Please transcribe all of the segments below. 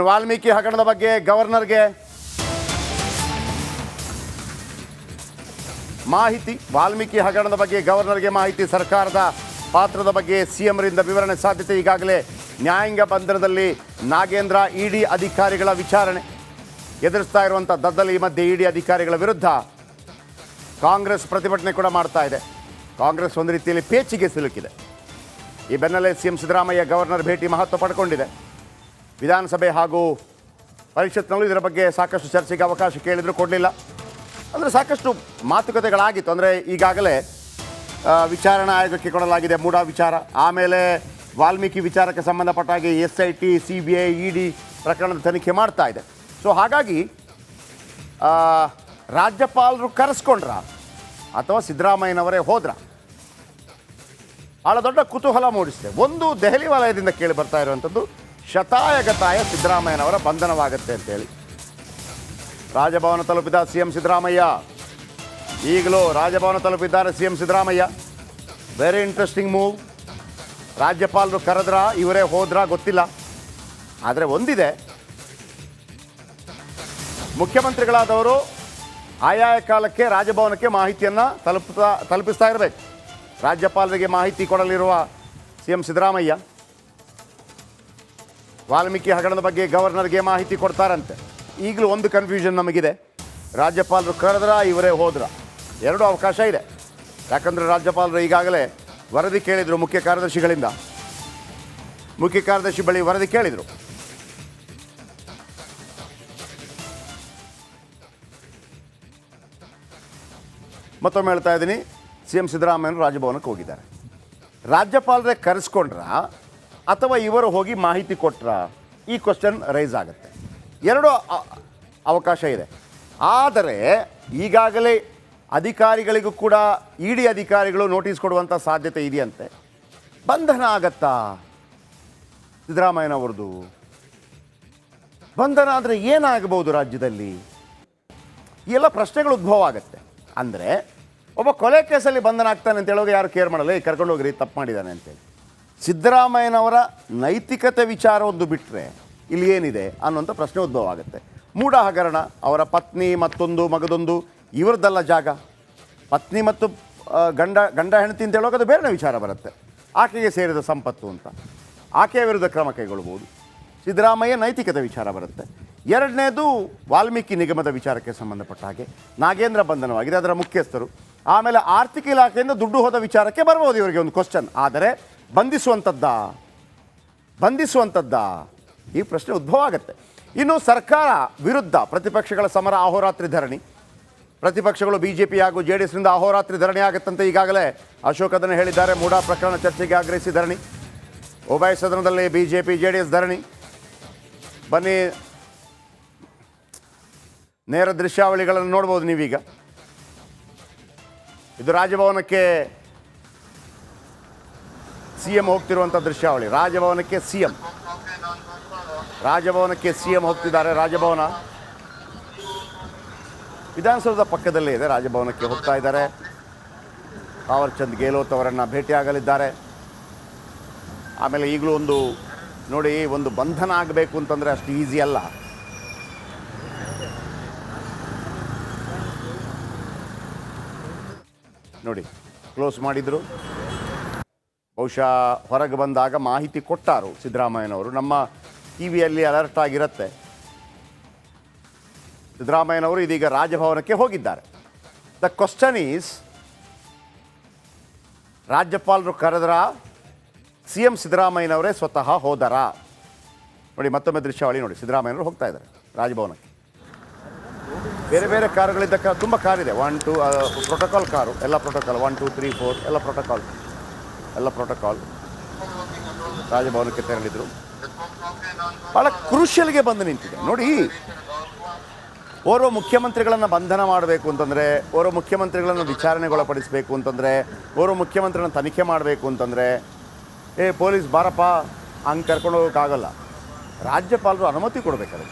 ವಾಲ್ಮೀಕಿ ಹಗರಣದ ಬಗ್ಗೆ ಗವರ್ನರ್ಗೆ ಮಾಹಿತಿ. ವಾಲ್ಮೀಕಿ ಹಗರಣದ ಬಗ್ಗೆ ಗವರ್ನರ್ಗೆ ಮಾಹಿತಿ. ಸರ್ಕಾರದ ಪಾತ್ರದ ಬಗ್ಗೆ ಸಿಎಂರಿಂದ ವಿವರಣೆ ಸಾಧ್ಯತೆ. ಈಗಾಗಲೇ ನ್ಯಾಯಾಂಗ ಬಂಧನದಲ್ಲಿ ನಾಗೇಂದ್ರ. ಇಡಿ ಅಧಿಕಾರಿಗಳ ವಿಚಾರಣೆ ಎದುರಿಸ್ತಾ ಇರುವಂಥ ದದ್ದಲ್. ಈ ಮಧ್ಯೆ ಇಡಿ ಅಧಿಕಾರಿಗಳ ವಿರುದ್ಧ ಕಾಂಗ್ರೆಸ್ ಪ್ರತಿಭಟನೆ ಕೂಡ ಮಾಡ್ತಾ ಇದೆ. ಕಾಂಗ್ರೆಸ್ ಒಂದು ರೀತಿಯಲ್ಲಿ ಪೇಚಿಗೆ ಸಿಲುಕಿದೆ. ಈ ಬೆನ್ನಲ್ಲೇ ಸಿಎಂ ಸಿದ್ದರಾಮಯ್ಯ ಗವರ್ನರ್ ಭೇಟಿ ಮಹತ್ವ ಪಡ್ಕೊಂಡಿದೆ. ವಿಧಾನಸಭೆ ಹಾಗೂ ಪರಿಷತ್ನಲ್ಲೂ ಇದರ ಬಗ್ಗೆ ಸಾಕಷ್ಟು ಚರ್ಚೆಗೆ ಅವಕಾಶ ಕೇಳಿದರೂ ಕೊಡಲಿಲ್ಲ. ಅಂದರೆ ಸಾಕಷ್ಟು ಮಾತುಕತೆಗಳಾಗಿತ್ತು. ಅಂದರೆ ಈಗಾಗಲೇ ವಿಚಾರಣಾ ಆಯೋಗಕ್ಕೆ ಕೊಡಲಾಗಿದೆ ಮೂಡಾ ವಿಚಾರ. ಆಮೇಲೆ ವಾಲ್ಮೀಕಿ ವಿಚಾರಕ್ಕೆ ಸಂಬಂಧಪಟ್ಟ ಹಾಗೆ SIT, CBI, ED ಪ್ರಕರಣದ ತನಿಖೆ ಮಾಡ್ತಾ ಇದೆ. ಸೊ ಹಾಗಾಗಿ ರಾಜ್ಯಪಾಲರು ಕರೆಸ್ಕೊಂಡ್ರ ಅಥವಾ ಸಿದ್ದರಾಮಯ್ಯನವರೇ ಹೋದ್ರ ಭಾಳ ದೊಡ್ಡ ಕುತೂಹಲ ಮೂಡಿಸಿದೆ. ಒಂದು, ದೆಹಲಿ ವಲಯದಿಂದ ಕೇಳಿ ಬರ್ತಾ ಇರುವಂಥದ್ದು ಶತಾಯಗತಾಯ ಸಿದ್ದರಾಮಯ್ಯನವರ ಬಂಧನವಾಗುತ್ತೆ ಅಂತೇಳಿ. ರಾಜಭವನ ತಲುಪಿದ CM ಸಿದ್ದರಾಮಯ್ಯ. ಈಗಲೂ ರಾಜಭವನ ತಲುಪಿದ್ದಾರೆ CM Siddaramaiah. Very interesting move. ರಾಜ್ಯಪಾಲರು ಕರೆದ್ರ ಇವರೇ ಹೋದ್ರ ಗೊತ್ತಿಲ್ಲ. ಆದರೆ ಒಂದಿದೆ, ಮುಖ್ಯಮಂತ್ರಿಗಳಾದವರು ಆಯಾಯ ಕಾಲಕ್ಕೆ ರಾಜಭವನಕ್ಕೆ ಮಾಹಿತಿಯನ್ನು ತಲುಪಿಸ್ತಾ ಇರಬೇಕು. ರಾಜ್ಯಪಾಲರಿಗೆ ಮಾಹಿತಿ ಕೊಡಲಿರುವ CM ಸಿದ್ದರಾಮಯ್ಯ ವಾಲ್ಮೀಕಿ ಹಗರಣದ ಬಗ್ಗೆ ಗವರ್ನರ್ಗೆ ಮಾಹಿತಿ ಕೊಡ್ತಾರಂತೆ. ಈಗಲೂ ಒಂದು ಕನ್ಫ್ಯೂಷನ್ ನಮಗಿದೆ. ರಾಜ್ಯಪಾಲರು ಕರೆದ್ರ ಇವರೇ ಹೋದ್ರ, ಎರಡೂ ಅವಕಾಶ ಇದೆ. ಯಾಕಂದರೆ ರಾಜ್ಯಪಾಲರು ಈಗಾಗಲೇ ವರದಿ ಕೇಳಿದರು ಮುಖ್ಯ ಕಾರ್ಯದರ್ಶಿಗಳಿಂದ. ಮುಖ್ಯ ಕಾರ್ಯದರ್ಶಿ ಬಳಿ ವರದಿ ಕೇಳಿದರು. ಮತ್ತೊಮ್ಮೆ ಹೇಳ್ತಾ ಇದ್ದೀನಿ, CM ಸಿದ್ದರಾಮಯ್ಯನವರು ರಾಜಭವನಕ್ಕೆ ಹೋಗಿದ್ದಾರೆ. ರಾಜ್ಯಪಾಲರೇ ಕರೆಸ್ಕೊಂಡ್ರ ಅಥವಾ ಇವರು ಹೋಗಿ ಮಾಹಿತಿ ಕೊಟ್ರ, ಈ ಕ್ವಶನ್ ರೈಸ್ ಆಗುತ್ತೆ. ಎರಡು ಅವಕಾಶ ಇದೆ. ಆದರೆ ಈಗಾಗಲೇ ಅಧಿಕಾರಿಗಳಿಗೂ ಕೂಡ ED ಅಧಿಕಾರಿಗಳು ನೋಟಿಸ್ ಕೊಡುವಂಥ ಸಾಧ್ಯತೆ ಇದೆಯಂತೆ. ಬಂಧನ ಆಗತ್ತಾ ಸಿದ್ದರಾಮಯ್ಯನವ್ರದ್ದು? ಬಂಧನ ಆದರೆ ಏನಾಗಬಹುದು ರಾಜ್ಯದಲ್ಲಿ? ಈ ಎಲ್ಲ ಪ್ರಶ್ನೆಗಳು ಉದ್ಭವ ಆಗುತ್ತೆ. ಅಂದರೆ ಒಬ್ಬ ಕೊಲೆ ಕೇಸಲ್ಲಿ ಬಂಧನ ಆಗ್ತಾನೆ ಅಂತ ಹೇಳೋದು ಯಾರು ಕೇರ್ ಮಾಡಲ್ಲ. ಕರ್ಕೊಂಡು ಹೋಗ್ರಿ, ತಪ್ಪು ಮಾಡಿದ್ದಾನೆ ಅಂತೇಳಿ. ಸಿದ್ದರಾಮಯ್ಯನವರ ನೈತಿಕತೆ ವಿಚಾರ ಒಂದು ಬಿಟ್ಟರೆ ಇಲ್ಲಿ ಏನಿದೆ ಅನ್ನುವಂಥ ಪ್ರಶ್ನೆ ಉದ್ಭವ ಆಗುತ್ತೆ. ಮೂಡಾ ಹಗರಣ, ಅವರ ಪತ್ನಿ ಮತ್ತೊಂದು ಮಗದೊಂದು ಇವರದ್ದಲ್ಲ ಜಾಗ. ಪತ್ನಿ ಮತ್ತು ಗಂಡ ಹೆಂಡತಿ ಅಂತ ಹೇಳೋಕೆ ಅದು ಬೇರೆ ವಿಚಾರ ಬರುತ್ತೆ. ಆಕೆಗೆ ಸೇರಿದ ಸಂಪತ್ತು ಅಂತ ಆಕೆಯ ವಿರುದ್ಧ ಕ್ರಮ ಕೈಗೊಳ್ಬೋದು. ಸಿದ್ದರಾಮಯ್ಯ ನೈತಿಕತೆ ವಿಚಾರ ಬರುತ್ತೆ. ಎರಡನೇದು ವಾಲ್ಮೀಕಿ ನಿಗಮದ ವಿಚಾರಕ್ಕೆ ಸಂಬಂಧಪಟ್ಟ ಹಾಗೆ ನಾಗೇಂದ್ರ ಬಂಧನವಾಗಿದೆ, ಅದರ ಮುಖ್ಯಸ್ಥರು. ಆಮೇಲೆ ಆರ್ಥಿಕ ಇಲಾಖೆಯಿಂದ ದುಡ್ಡು ಹೋದ ವಿಚಾರಕ್ಕೆ ಬರ್ಬೋದು ಇವರಿಗೆ ಒಂದು ಕ್ವಶನ್. ಆದರೆ ಬಂಧಿಸುವಂಥದ್ದಾ ಈ ಪ್ರಶ್ನೆ ಉದ್ಭವ ಆಗುತ್ತೆ. ಇನ್ನು ಸರ್ಕಾರ ವಿರುದ್ಧ ಪ್ರತಿಪಕ್ಷಗಳ ಸಮರ, ಅಹೋರಾತ್ರಿ ಧರಣಿ. ಪ್ರತಿಪಕ್ಷಗಳು BJP ಹಾಗೂ JDSನಿಂದ ಅಹೋರಾತ್ರಿ ಧರಣಿ ಆಗುತ್ತಂತೆ. ಈಗಾಗಲೇ ಅಶೋಕ್ ಅದನ್ನು ಹೇಳಿದ್ದಾರೆ. ಮೂಡಾ ಪ್ರಕರಣ ಚರ್ಚೆಗೆ ಆಗ್ರಹಿಸಿ ಧರಣಿ. ಉಭಯ ಸದನದಲ್ಲಿ BJP JDS ಧರಣಿ. ಬನ್ನಿ, ನೇರ ದೃಶ್ಯಾವಳಿಗಳನ್ನು ನೋಡ್ಬೋದು ನೀವೀಗ. ಇದು ರಾಜಭವನಕ್ಕೆ CM ಹೋಗ್ತಿರುವಂಥ ದೃಶ್ಯಾವಳಿ. ರಾಜಭವನಕ್ಕೆ CM ಹೋಗ್ತಿದ್ದಾರೆ. ರಾಜಭವನ ವಿಧಾನಸೌಧದ ಪಕ್ಕದಲ್ಲೇ ಇದೆ. ರಾಜಭವನಕ್ಕೆ ಹೋಗ್ತಾ ಇದ್ದಾರೆ. ತಾವರ್ಚಂದ್ ಗೆಹ್ಲೋಟ್ ಅವರನ್ನು ಭೇಟಿಯಾಗಲಿದ್ದಾರೆ. ಆಮೇಲೆ ಈಗಲೂ ಒಂದು ನೋಡಿ, ಒಂದು ಬಂಧನ ಆಗಬೇಕು ಅಂತಂದರೆ ಅಷ್ಟು ಈಸಿ ಅಲ್ಲ. ನೋಡಿ, ಕ್ಲೋಸ್ ಮಾಡಿದರು. ಬಹುಶಃ ಹೊರಗೆ ಬಂದಾಗ ಮಾಹಿತಿ ಕೊಟ್ಟಾರು ಸಿದ್ದರಾಮಯ್ಯನವರು. ನಮ್ಮ ಟಿವಿಯಲ್ಲಿ ಅಲರ್ಟ್ ಆಗಿರುತ್ತೆ. ಸಿದ್ದರಾಮಯ್ಯನವರು ಇದೀಗ ರಾಜಭವನಕ್ಕೆ ಹೋಗಿದ್ದಾರೆ. ದ ಕ್ವಶನ್ ಈಸ್, ರಾಜ್ಯಪಾಲರು ಕರೆದ್ರ CM ಸಿದ್ದರಾಮಯ್ಯನವರೇ ಸ್ವತಃ ಹೋದರ? ನೋಡಿ, ಮತ್ತೊಮ್ಮೆ ದೃಶ್ಯಾವಳಿ ನೋಡಿ. ಸಿದ್ದರಾಮಯ್ಯನವರು ಹೋಗ್ತಾ ಇದ್ದಾರೆ ರಾಜಭವನಕ್ಕೆ. ಬೇರೆ ಬೇರೆ ಕಾರುಗಳಿದ್ದ ತುಂಬ ಕಾರಿದೆ. 1, 2 ಪ್ರೋಟೋಕಾಲ್ ಕಾರು, ಎಲ್ಲ ಪ್ರೋಟೋಕಾಲ್. 1, 2, 3, 4 ಎಲ್ಲ ಪ್ರೋಟೋಕಾಲ್. ರಾಜಭವನಕ್ಕೆ ತೆರಳಿದ್ರು. ಭಾಳ ಕ್ರೂಷಿಯಲ್ಗೆ ಬಂದು ನಿಂತಿದೆ ನೋಡಿ. ಓರ್ವ ಮುಖ್ಯಮಂತ್ರಿಗಳನ್ನು ಬಂಧನ ಮಾಡಬೇಕು ಅಂತಂದರೆ, ಓರ್ವ ಮುಖ್ಯಮಂತ್ರಿಗಳನ್ನು ವಿಚಾರಣೆಗೊಳಪಡಿಸಬೇಕು ಅಂತಂದರೆ, ಓರ್ವ ಮುಖ್ಯಮಂತ್ರಿಗಳನ್ನು ತನಿಖೆ ಮಾಡಬೇಕು ಅಂತಂದರೆ, ಪೊಲೀಸ್ ಬಾರಪ್ಪ ಹಂಗೆ ಕರ್ಕೊಂಡು ಹೋಗೋಕ್ಕಾಗಲ್ಲ. ರಾಜ್ಯಪಾಲರು ಅನುಮತಿ ಕೊಡಬೇಕಾದ್ರೆ.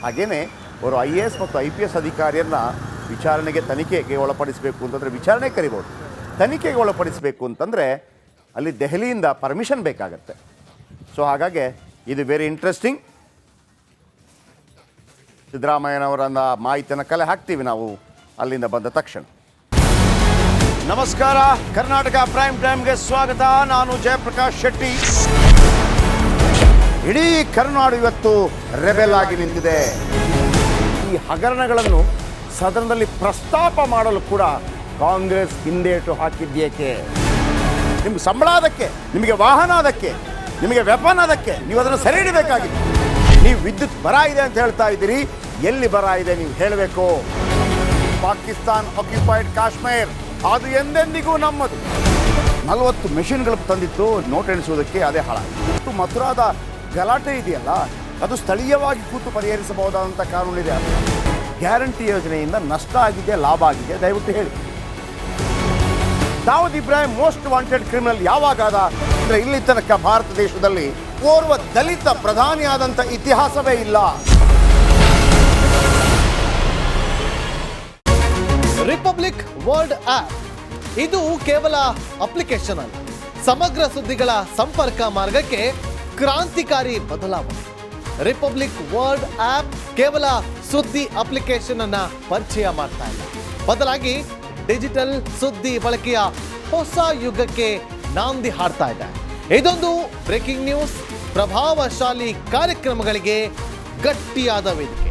ಹಾಗೆಯೇ ಅವರು IAS ಮತ್ತು IPS ಅಧಿಕಾರಿಯನ್ನು ವಿಚಾರಣೆಗೆ, ತನಿಖೆಗೆ ಒಳಪಡಿಸಬೇಕು ಅಂತಂದರೆ ವಿಚಾರಣೆ ಕರಿಬೋದು. ತನಿಖೆಗೆ ಒಳಪಡಿಸಬೇಕು ಅಂತಂದರೆ ಅಲ್ಲಿ ದೆಹಲಿಯಿಂದ ಪರ್ಮಿಷನ್ ಬೇಕಾಗತ್ತೆ. ಸೊ ಹಾಗಾಗಿ ಇದು ವೆರಿ ಇಂಟ್ರೆಸ್ಟಿಂಗ್. ಸಿದ್ದರಾಮಯ್ಯನವರನ್ನ ಮಾಹಿತಿಯನ್ನು ಕಲೆ ಹಾಕ್ತೀವಿ ನಾವು ಅಲ್ಲಿಂದ ಬಂದ ತಕ್ಷಣ. ನಮಸ್ಕಾರ, ಕರ್ನಾಟಕ ಪ್ರೈಮ್ ಟೈಮ್ಗೆ ಸ್ವಾಗತ. ನಾನು ಜಯಪ್ರಕಾಶ್ ಶೆಟ್ಟಿ. ಇಡೀ ಕರ್ನಾಡು ಇವತ್ತು ರೆಬೆಲ್ ಆಗಿ ನಿಂತಿದೆ. ಈ ಹಗರಣಗಳನ್ನು ಸದನದಲ್ಲಿ ಪ್ರಸ್ತಾಪ ಮಾಡಲು ಕೂಡ ಕಾಂಗ್ರೆಸ್ ಹಿಂದೇಟು ಹಾಕಿದ್ದೇಕೆ? ನಿಮ್ಗೆ ಸಂಬಳ ಅದಕ್ಕೆ, ನಿಮಗೆ ವಾಹನ ಅದಕ್ಕೆ, ನಿಮಗೆ ವೆಪನ್ ಅದಕ್ಕೆ, ನೀವು ಅದನ್ನು ಸೆರೆ ಹಿಡಿಬೇಕಾಗಿತ್ತು. ನೀವು ವಿದ್ಯುತ್ ಬರ ಇದೆ ಅಂತ ಹೇಳ್ತಾ ಇದ್ದೀರಿ, ಎಲ್ಲಿ ಬರ ಇದೆ ನೀವು ಹೇಳಬೇಕು. ಪಾಕಿಸ್ತಾನ್ ಆಕ್ಯುಪೈಡ್ ಕಾಶ್ಮೀರ್ ಅದು ಎಂದೆಂದಿಗೂ ನಮ್ಮದು. 40 ಮೆಷಿನ್ಗಳು ತಂದಿತ್ತು ನೋಟ್ ಎಣಿಸುವುದಕ್ಕೆ, ಅದೇ ಹಾಳಾಯಿತು. ಮಥುರಾದ ಗಲಾಟೆ ಇದೆಯಲ್ಲ, ಅದು ಸ್ಥಳೀಯವಾಗಿ ಕೂತು ಪರಿಹರಿಸಬಹುದಾದಂಥ ಕಾನೂನಿದೆ. ಗ್ಯಾರಂಟಿ ಯೋಜನೆಯಿಂದ ನಷ್ಟ ಆಗಿದೆ, ಲಾಭ ಆಗಿದೆ, ದಯವಿಟ್ಟು ಹೇಳಿ. Dawood Ibrahim most wanted criminal ಯಾವಾಗಾದ ಅಂದರೆ ಇಲ್ಲಿ ತನಕ ಭಾರತ ದೇಶದಲ್ಲಿ ಓರ್ವ ದಲಿತ ಪ್ರಧಾನಿಯಾದಂಥ ಇತಿಹಾಸವೇ ಇಲ್ಲ. ರಿಪಬ್ಲಿಕ್ ವರ್ಲ್ಡ್ ಆಪ್ ಇದು ಕೇವಲ ಅಪ್ಲಿಕೇಶನ್ ಅಲ್ಲ, ಸಮಗ್ರ ಸುದ್ದಿಗಳ ಸಂಪರ್ಕ ಮಾರ್ಗಕ್ಕೆ ಕ್ರಾಂತಿಕಾರಿ ಬದಲಾವಣೆ. ರಿಪಬ್ಲಿಕ್ ವರ್ಲ್ಡ್ ಆಪ್ ಕೇವಲ ಸುದ್ದಿ ಅಪ್ಲಿಕೇಶನ್ ಅನ್ನ ಪರಿಚಯ ಮಾಡ್ತಾ ಇಲ್ಲ, ಬದಲಾಗಿ ಡಿಜಿಟಲ್ ಸುದ್ದಿ ಬಳಕೆಯ ಹೊಸ ಯುಗಕ್ಕೆ ನಾಂದಿ ಹಾಡ್ತಾ ಇದೆ. ಇದೊಂದು ಬ್ರೇಕಿಂಗ್ ನ್ಯೂಸ್, ಪ್ರಭಾವಶಾಲಿ ಕಾರ್ಯಕ್ರಮಗಳಿಗೆ ಗಟ್ಟಿಯಾದ ವೇದಿಕೆ.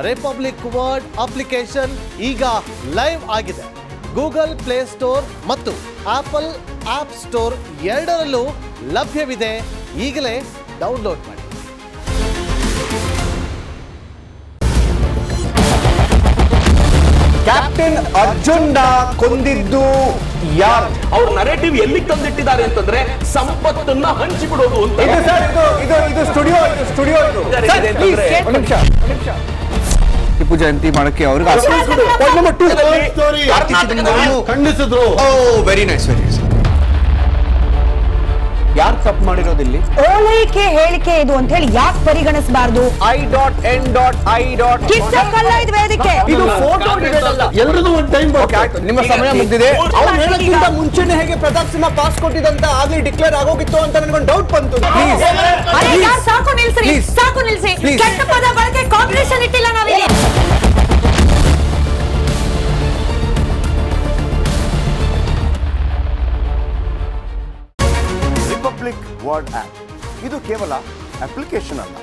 ರಿಪಬ್ಲಿಕ್ ವರ್ಲ್ಡ್ ಅಪ್ಲಿಕೇಶನ್ ಈಗ ಲೈವ್ ಆಗಿದೆ. ಗೂಗಲ್ ಪ್ಲೇ ಸ್ಟೋರ್ ಮತ್ತು ಆಪಲ್ ಆಪ್ ಸ್ಟೋರ್ ಎರಡರಲ್ಲೂ ಲಭ್ಯವಿದೆ. ಈಗಲೇ ಡೌನ್ಲೋಡ್ ಮಾಡಿ. ಕ್ಯಾಪ್ಟನ್ ಅರ್ಜುನ್ ಕೊಂದಿದ್ದು ಯಾರು? ಅವ್ರ ನರೇಟಿವ್ ಎಲ್ಲಿ ತಂದಿಟ್ಟಿದ್ದಾರೆ ಅಂತಂದ್ರೆ ಸಂಪತ್ತನ್ನ ಹಂಚಿಬಿಡೋದು ಅಂತ. ಇದು ಸ್ಟುಡಿಯೋ ಟಿಪ್ಪು ಜಯಂತಿ ಮಾಡಕ್ಕೆ ಅವ್ರಿಗೆ ಖಂಡಿಸಿದ್ರು. Very nice, very nice. ಯಾರು ತಪ್ಪು ಮಾಡಿರೋದಿಲ್ಲಿ? ಓಲೈಕೆ ಹೇಳಿಕೆ ಇದು ಅಂತ ಹೇಳಿ ಯಾಕೆ ಪರಿಗಣಿಸಬಾರದು? I.N.I. ಇದು ವೇದಿಕೆ. ಇದು ಫೋಟೋ ಎಲ್ಲರದು ಒಂದು ಟೈಮ್. ನಿಮ್ಮ ಸಮಯ ಮುಗಿದಿದೆ. ಅವ್ರು ಹೇಳೋಕ್ಕಿಂತ ಮುಂಚೆನೆ ಹೇಗೆ ಪ್ರತಾಪ್ ಸಿಂಹ ಪಾಸ್ ಕೊಟ್ಟಿದಂತ ಆಗ್ಲಿ ಡಿಕ್ಲೇರ್ ಆಗೋಗಿತ್ತು ಅಂತ ನನಗೊಂದು ಡೌಟ್ ಬಂತು. ಸಾಕು ನಿಲ್ಸಿ, ಸಾಕು ನಿಲ್ಸಿ. ಕೆಟ್ಟ ಪದ ಬಳಕೆ ಕಾಂಬಿನೇಷನ್ ಇಟ್ಟಿಲ್ಲ ನಾವಿಲ್ಲಿ. ರಿಪಬ್ಲಿಕ್ ವರ್ಲ್ಡ್ ಆ್ಯಪ್ ಇದು ಕೇವಲ ಅಪ್ಲಿಕೇಶನ್ ಅಲ್ಲ,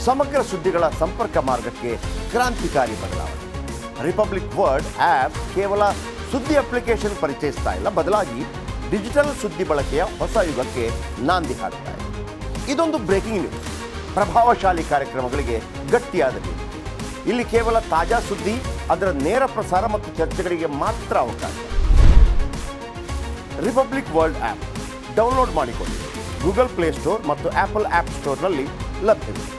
ಸಮಗ್ರ ಸುದ್ದಿಗಳ ಸಂಪರ್ಕ ಮಾರ್ಗಕ್ಕೆ ಕ್ರಾಂತಿಕಾರಿ ಬದಲಾವಣೆ. ರಿಪಬ್ಲಿಕ್ ವರ್ಲ್ಡ್ ಆ್ಯಪ್ ಕೇವಲ ಸುದ್ದಿ ಅಪ್ಲಿಕೇಶನ್ ಪರಿಚಯಿಸ್ತಾ ಇಲ್ಲ, ಬದಲಾಗಿ ಡಿಜಿಟಲ್ ಸುದ್ದಿ ಬಳಕೆಯ ಹೊಸ ಯುಗಕ್ಕೆ ನಾಂದಿ ಹಾಡ್ತಾ ಇದೆ. ಇದೊಂದು ಬ್ರೇಕಿಂಗ್ ನ್ಯೂಸ್, ಪ್ರಭಾವಶಾಲಿ ಕಾರ್ಯಕ್ರಮಗಳಿಗೆ ಗಟ್ಟಿಯಾದ ವೇದಿಕೆ. ಇಲ್ಲಿ ಕೇವಲ ತಾಜಾ ಸುದ್ದಿ, ಅದರ ನೇರ ಪ್ರಸಾರ ಮತ್ತು ಚರ್ಚೆಗಳಿಗೆ ಮಾತ್ರ ಅವಕಾಶ. ರಿಪಬ್ಲಿಕ್ ವರ್ಲ್ಡ್ ಆ್ಯಪ್ ಡೌನ್ಲೋಡ್ ಮಾಡಿಕೊಳ್ಳಿ. ಗೂಗಲ್ ಪ್ಲೇ ಸ್ಟೋರ್ ಮತ್ತು ಆಪಲ್ ಆಪ್ ಸ್ಟೋರ್ನಲ್ಲಿ ಲಭ್ಯವಿದೆ.